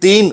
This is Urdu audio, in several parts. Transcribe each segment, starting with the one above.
3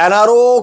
NRO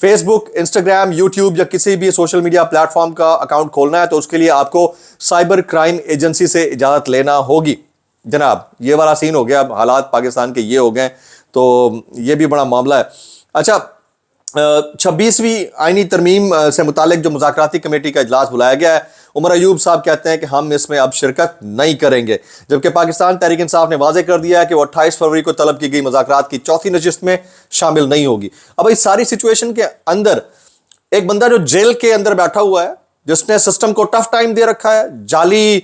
فیس بک، انسٹاگرام، یوٹیوب یا کسی بھی سوشل میڈیا پلیٹ فارم کا اکاؤنٹ کھولنا ہے تو اس کے لیے آپ کو سائبر کرائم ایجنسی سے اجازت لینا ہوگی. جناب یہ والا سین ہو گیا. اب حالات پاکستان کے یہ ہو گئے تو یہ بھی بڑا معاملہ ہے. اچھا 26ویں آئینی ترمیم سے متعلق جو مذاکراتی کمیٹی کا اجلاس بلایا گیا ہے، عمر ایوب صاحب کہتے ہیں کہ ہم اس میں اب شرکت نہیں کریں گے، جبکہ پاکستان تحریک انصاف نے واضح کر دیا ہے کہ وہ 28 فروری کو طلب کی گئی مذاکرات کی چوتھی نشست میں شامل نہیں ہوگی. اب اس ساری سچویشن کے اندر ایک بندہ جو جیل کے اندر بیٹھا ہوا ہے، جس نے سسٹم کو ٹف ٹائم دے رکھا ہے، جعلی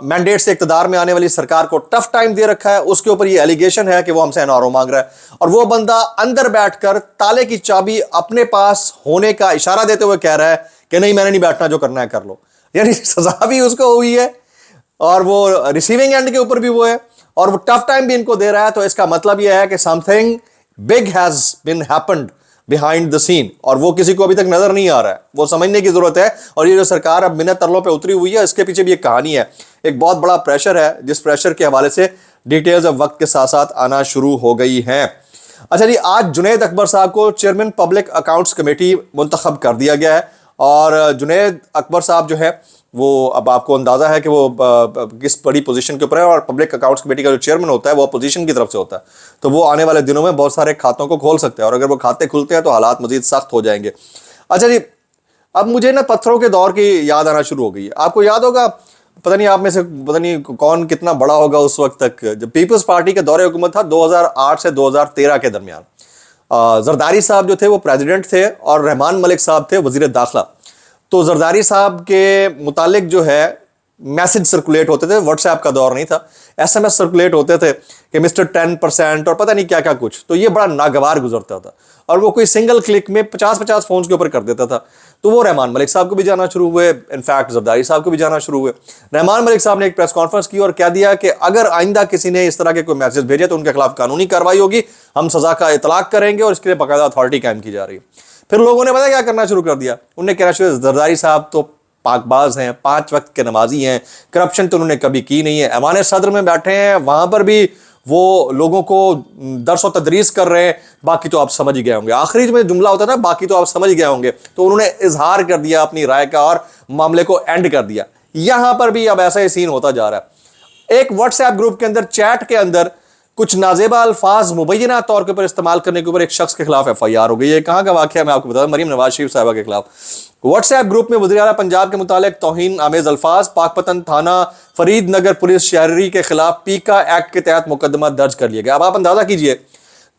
مینڈیٹ سے اقتدار میں آنے والی سرکار کو ٹف ٹائم دے رکھا ہے، اس کے اوپر یہ ایلیگیشن ہے کہ وہ ہم سے NRO مانگ رہا ہے، اور وہ بندہ اندر بیٹھ کر تالے کی چابی اپنے پاس ہونے کا اشارہ دیتے ہوئے کہہ رہا ہے کہ نہیں میں نے نہیں بیٹھنا، جو کرنا ہے کر لو. یعنی سزا بھی اس کو ہوئی ہے اور وہ ریسیونگ اینڈ کے اوپر بھی وہ ہے اور وہ ٹف ٹائم بھی ان کو دے رہا ہے. تو اس کا مطلب یہ ہے کہ something big has been happened behind the scene, اور وہ کسی کو ابھی تک نظر نہیں آ رہا ہے. وہ سمجھنے کی ضرورت ہے. اور یہ جو سرکار اب منت ترلوں پہ اتری ہوئی ہے، اس کے پیچھے بھی ایک کہانی ہے، ایک بہت بڑا پریشر ہے، جس پریشر کے حوالے سے ڈیٹیلز اب وقت کے ساتھ ساتھ آنا شروع ہو گئی ہیں. اچھا جی، آج جنید اکبر صاحب کو چیئرمین پبلک اکاؤنٹس کمیٹی منتخب کر دیا گیا ہے، اور جنید اکبر صاحب جو ہے وہ اب آپ کو اندازہ ہے کہ وہ کس بڑی پوزیشن کے اوپر ہے، اور پبلک اکاؤنٹس کمیٹی کا جو چیئرمین ہوتا ہے وہ اپوزیشن کی طرف سے ہوتا ہے. تو وہ آنے والے دنوں میں بہت سارے کھاتوں کو کھول سکتے ہیں، اور اگر وہ کھاتے کھلتے ہیں تو حالات مزید سخت ہو جائیں گے. اچھا جی، اب مجھے نا پتھروں کے دور کی یاد آنا شروع ہو گئی ہے. آپ کو یاد ہوگا، پتہ نہیں آپ میں سے پتہ نہیں کون کتنا بڑا ہوگا، اس وقت تک جب پیپلز پارٹی کا دور حکومت تھا 2008 سے 2013 کے درمیان، زرداری صاحب جو تھے وہ پریزیڈنٹ تھے اور رحمان ملک صاحب تھے وزیر داخلہ. تو زرداری صاحب کے متعلق جو ہے میسج سرکولیٹ ہوتے تھے، واٹس ایپ کا دور نہیں تھا، SMS سرکولیٹ ہوتے تھے کہ مسٹر 10% اور پتہ نہیں کیا کیا کچھ. تو یہ بڑا ناگوار گزرتا تھا، اور وہ کوئی سنگل کلک میں 50 فونز کے اوپر کر دیتا تھا. تو وہ رحمان ملک صاحب کو بھی جانا شروع ہوئے، انفیکٹ زرداری صاحب کو بھی جانا شروع ہوئے. رحمان ملک صاحب نے ایک پریس کانفرنس کی اور کہہ دیا کہ اگر آئندہ کسی نے اس طرح کے کوئی میسج بھیجے تو ان کے خلاف قانونی کارروائی ہوگی، ہم سزا کا اطلاق کریں گے، اور اس کے لیے باقاعدہ اتھارٹی قائم کی جا رہی ہے. پھر لوگوں نے پتہ کیا کرنا شروع کر دیا، انہوں نے کہنا شروع زرداری صاحب تو پاک باز ہیں، 5 وقت کے نمازی ہیں، کرپشن تو انہوں نے کبھی کی نہیں ہے، ایوان صدر میں بیٹھے ہیں وہاں پر بھی وہ لوگوں کو درس و تدریس کر رہے ہیں، باقی تو آپ سمجھ گئے ہوں گے. آخری میں جملہ ہوتا تھا باقی تو آپ سمجھ گئے ہوں گے. تو انہوں نے اظہار کر دیا اپنی رائے کا اور معاملے کو اینڈ کر دیا. یہاں پر بھی اب ایسا ہی سین ہوتا جا رہا ہے. ایک واٹس ایپ گروپ کے اندر، چیٹ کے اندر کچھ نازیبہ الفاظ مبینہ طور کے اوپر استعمال کرنے کے اوپر ایک شخص کے خلاف FIR ہو گئی ہے. کہاں کا واقعہ ہے میں آپ کو بتا دوں، مریم نواز شریف صاحبہ کے خلاف. واٹس ایپ گروپ میں وزیر اعلیٰ پنجاب کے متعلق توہین آمیز الفاظ، پاک پتن تھانہ فرید نگر پولیس شہری کے خلاف پیکا ایکٹ کے تحت مقدمہ درج کر لیا گیا. اب آپ اندازہ کیجئے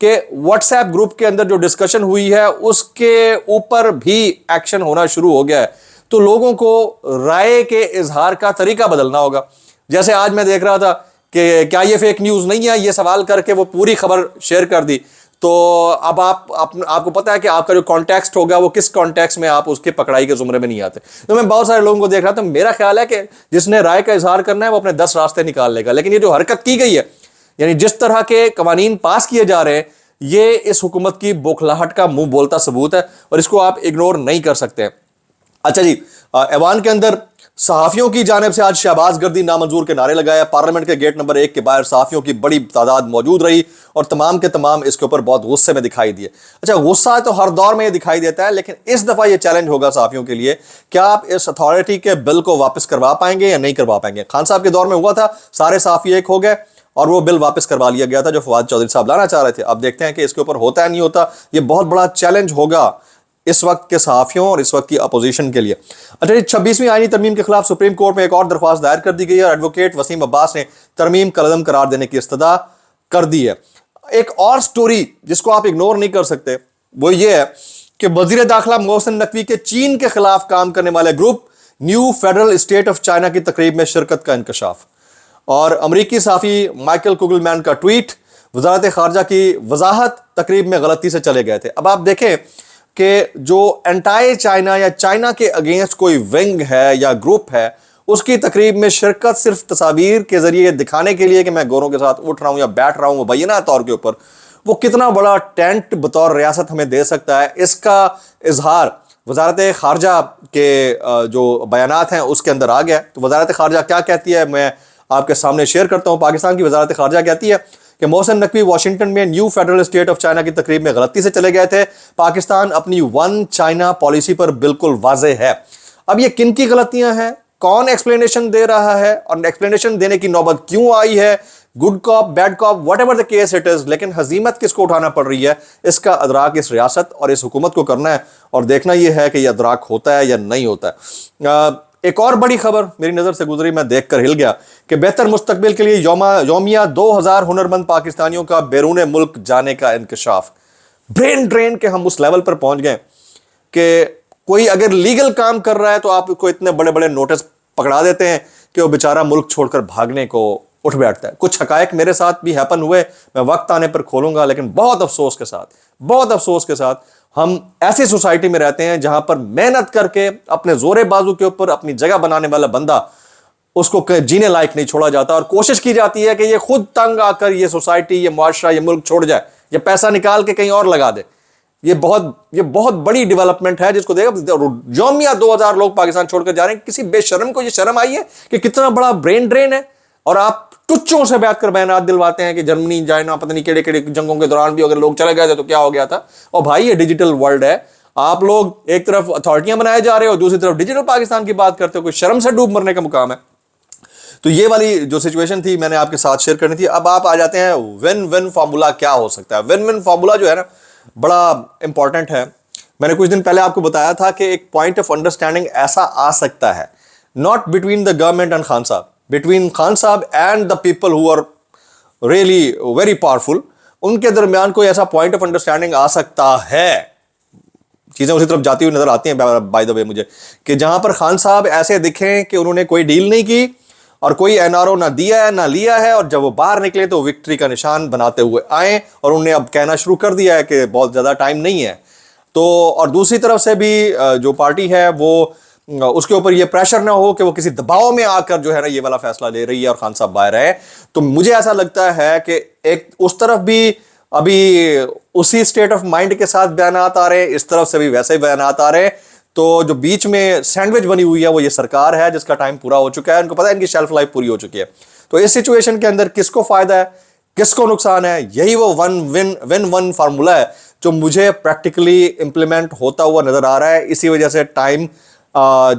کہ واٹس ایپ گروپ کے اندر جو ڈسکشن ہوئی ہے اس کے اوپر بھی ایکشن ہونا شروع ہو گیا ہے. تو لوگوں کو رائے کے اظہار کا طریقہ بدلنا ہوگا. جیسے آج میں دیکھ رہا تھا کہ کیا یہ فیک نیوز نہیں ہے، یہ سوال کر کے وہ پوری خبر شیئر کر دی. تو اب آپ کو پتا ہے کہ آپ کا جو کانٹیکسٹ ہوگا وہ کس کانٹیکسٹ میں آپ اس کے پکڑائی کے زمرے میں نہیں آتے. تو میں بہت سارے لوگوں کو دیکھ رہا تھا، میرا خیال ہے کہ جس نے رائے کا اظہار کرنا ہے وہ اپنے 10 راستے نکال لے گا. لیکن یہ جو حرکت کی گئی ہے، یعنی جس طرح کے قوانین پاس کیے جا رہے ہیں، یہ اس حکومت کی بوکھلاہٹ کا منہ بولتا ثبوت ہے، اور اس کو آپ اگنور نہیں کر سکتے. اچھا جی، ایوان کے اندر صحافیوں کی جانب سے آج شہباز گردی نامنظور کے نعرے لگایا. پارلیمنٹ کے گیٹ نمبر 1 کے باہر صحافیوں کی بڑی تعداد موجود رہی اور تمام کے تمام اس کے اوپر بہت غصے میں دکھائی دیے. اچھا، غصہ تو ہر دور میں یہ دکھائی دیتا ہے، لیکن اس دفعہ یہ چیلنج ہوگا صحافیوں کے لیے، کیا آپ اس اتھارٹی کے بل کو واپس کروا پائیں گے یا نہیں کروا پائیں گے. خان صاحب کے دور میں ہوا تھا، سارے صحافی ایک ہو گئے اور وہ بل واپس کروا لیا گیا تھا جو فواد چودھری صاحب لانا چاہ رہے تھے. اب دیکھتے ہیں کہ اس کے اوپر ہوتا ہے نہیں ہوتا. یہ بہت بڑا چیلنج ہوگا اس وقت کے صحافیوں اور اس وقت کی اپوزیشن کے لیے. اچھا، 26ویں آئینی ترمیم کے خلاف سپریم کورٹ میں ایک اور درخواست دائر کر دی گئی ہے اور ایڈوکیٹ وسیم عباس نے ترمیم کالعدم قرار دینے کی استدعا کر دی ہے. ایک اور سٹوری جس کو آپ اگنور نہیں کر سکتے وہ یہ ہے کہ وزیر داخلہ محسن نقوی کے چین کے خلاف کام کرنے والے group new federal state of China کی تقریب میں شرکت کا انکشاف، اور امریکی صحافی مائیکل کوگل مین کا ٹویٹ، وزارت خارجہ کی وضاحت تقریب میں غلطی سے چلے گئے تھے. اب آپ دیکھیں کہ جو اینٹائی چائنا یا چائنا کے اگینسٹ کوئی ونگ ہے یا گروپ ہے، اس کی تقریب میں شرکت صرف تصاویر کے ذریعے دکھانے کے لیے کہ میں گوروں کے ساتھ اٹھ رہا ہوں یا بیٹھ رہا ہوں مبینہ طور کے اوپر، وہ کتنا بڑا ٹینٹ بطور ریاست ہمیں دے سکتا ہے. اس کا اظہار وزارت خارجہ کے جو بیانات ہیں اس کے اندر آ گیا. تو وزارت خارجہ کیا کہتی ہے میں آپ کے سامنے شیئر کرتا ہوں. پاکستان کی وزارت خارجہ کہتی ہے کہ محسن نقوی واشنگٹن میں new federal state of China کی تقریب میں غلطی سے چلے گئے تھے. پاکستان اپنی ون چائنا پالیسی پر بالکل واضح ہے. اب یہ کن کی غلطیاں ہیں, کون ایکسپلینیشن دے رہا ہے, اور ایکسپلینیشن دینے کی نوبت کیوں آئی ہے, good cop bad cop whatever the case it is, لیکن ہزیمت کس کو اٹھانا پڑ رہی ہے, اس کا ادراک اس ریاست اور اس حکومت کو کرنا ہے, اور دیکھنا یہ ہے کہ یہ ادراک ہوتا ہے یا نہیں ہوتا ہے. ایک اور بڑی خبر میری نظر سے گزری, میں دیکھ کر ہل گیا کہ بہتر مستقبل کے لیے یومیہ 2000 ہنرمند پاکستانیوں کا بیرون ملک جانے کا انکشاف. برین ڈرین کے ہم اس لیول پر پہنچ گئے کہ کوئی اگر لیگل کام کر رہا ہے تو آپ کو اتنے بڑے بڑے نوٹس پکڑا دیتے ہیں کہ وہ بیچارہ ملک چھوڑ کر بھاگنے کو اٹھ بیٹھتا ہے. کچھ حقائق میرے ساتھ بھی ہیپن ہوئے, میں وقت آنے پر کھولوں گا, لیکن بہت افسوس کے ساتھ ہم ایسی سوسائٹی میں رہتے ہیں جہاں پر محنت کر کے اپنے زورے بازو کے اوپر اپنی جگہ بنانے والا بندہ, اس کو جینے لائق نہیں چھوڑا جاتا, اور کوشش کی جاتی ہے کہ یہ خود تنگ آ کر یہ سوسائٹی, یہ معاشرہ, یہ ملک چھوڑ جائے, یہ پیسہ نکال کے کہیں اور لگا دے. یہ بہت بڑی ڈیولپمنٹ ہے جس کو دیکھا یومیہ 2000 لوگ پاکستان چھوڑ کر جا رہے ہیں. کسی بے شرم کو یہ شرم آئی ہے کہ کتنا بڑا برین ڈرین ہے, اور آپ ٹچوں سے بیٹھ کر بیانات دلواتے ہیں کہ جرمنی چائنا پتہ نہیں کیڑے کیڑے جنگوں کے دوران بھی اگر لوگ چلے گئے تھے تو کیا ہو گیا تھا. اور بھائی یہ ڈیجیٹل ورلڈ ہے, آپ لوگ ایک طرف اتھارٹیاں بنائے جا رہے ہو, دوسری طرف ڈیجیٹل پاکستان کی بات کرتے ہو, کوئی شرم سے ڈوب مرنے کا مقام ہے. تو یہ والی جو سچویشن تھی میں نے آپ کے ساتھ شیئر کرنی تھی. اب آپ آ جاتے ہیں ون ون فارمولا کیا ہو سکتا ہے. ون ون فارمولا جو ہے نا بڑا امپورٹنٹ ہے. میں نے کچھ دن پہلے آپ کو بتایا تھا کہ ایک پوائنٹ آف انڈرسٹینڈنگ ایسا آ سکتا ہے, not between the government and Khan صاحب, بٹوین خان صاحب and the people who are really very powerful, ان کے درمیان کوئی ایسا پوائنٹ آف انڈرسٹینڈنگ آ سکتا ہے. چیزیں اسی طرف جاتی ہوئی نظر آتی ہیں بائی دا وے مجھے, کہ جہاں پر خان صاحب ایسے دکھیں کہ انہوں نے کوئی ڈیل نہیں کی اور کوئی این آر او نہ دیا ہے نہ لیا ہے, اور جب وہ باہر نکلے تو وکٹری کا نشان بناتے ہوئے آئیں, اور انہوں نے اب کہنا شروع کر دیا ہے کہ بہت زیادہ ٹائم نہیں ہے. تو اور دوسری طرف سے بھی جو پارٹی ہے وہ اس کے اوپر یہ پریشر نہ ہو کہ وہ کسی دباؤ میں آ کر جو ہے نا یہ والا فیصلہ لے رہی ہے اور خان صاحب باہر ہے. تو مجھے ایسا لگتا ہے کہ ایک اس طرف بھی ابھی اسی اسٹیٹ آف مائنڈ کے ساتھ بیانات آ رہے ہیں, اس طرف سے بھی ویسے ہی بیانات آ رہے ہیں. تو جو بیچ میں سینڈوچ بنی ہوئی ہے وہ یہ سرکار ہے جس کا ٹائم پورا ہو چکا ہے, ان کو پتا ہے ان کی شیلف لائف پوری ہو چکی ہے. تو اس سچویشن کے اندر کس کو فائدہ ہے کس کو نقصان ہے, یہی وہ ون فارمولا ہے جو مجھے پریکٹیکلی امپلیمنٹ ہوتا ہوا نظر آ رہا ہے. اسی وجہ سے ٹائم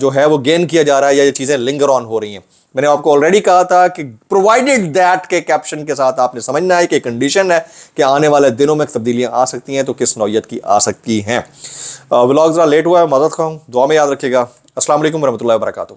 جو ہے وہ گین کیا جا رہا ہے, یا یہ چیزیں لنگر آن ہو رہی ہیں. میں نے آپ کو آلریڈی کہا تھا کہ پرووائڈیڈ دیٹ کے کیپشن کے ساتھ آپ نے سمجھنا ہے کہ کنڈیشن ہے کہ آنے والے دنوں میں تبدیلیاں آ سکتی ہیں, تو کس نوعیت کی آ سکتی ہیں. ولاگ ذرا لیٹ ہوا ہے, معذرت خواہ ہوں, دعا میں یاد رکھیے گا. السلام علیکم ورحمۃ اللہ وبرکاتہ.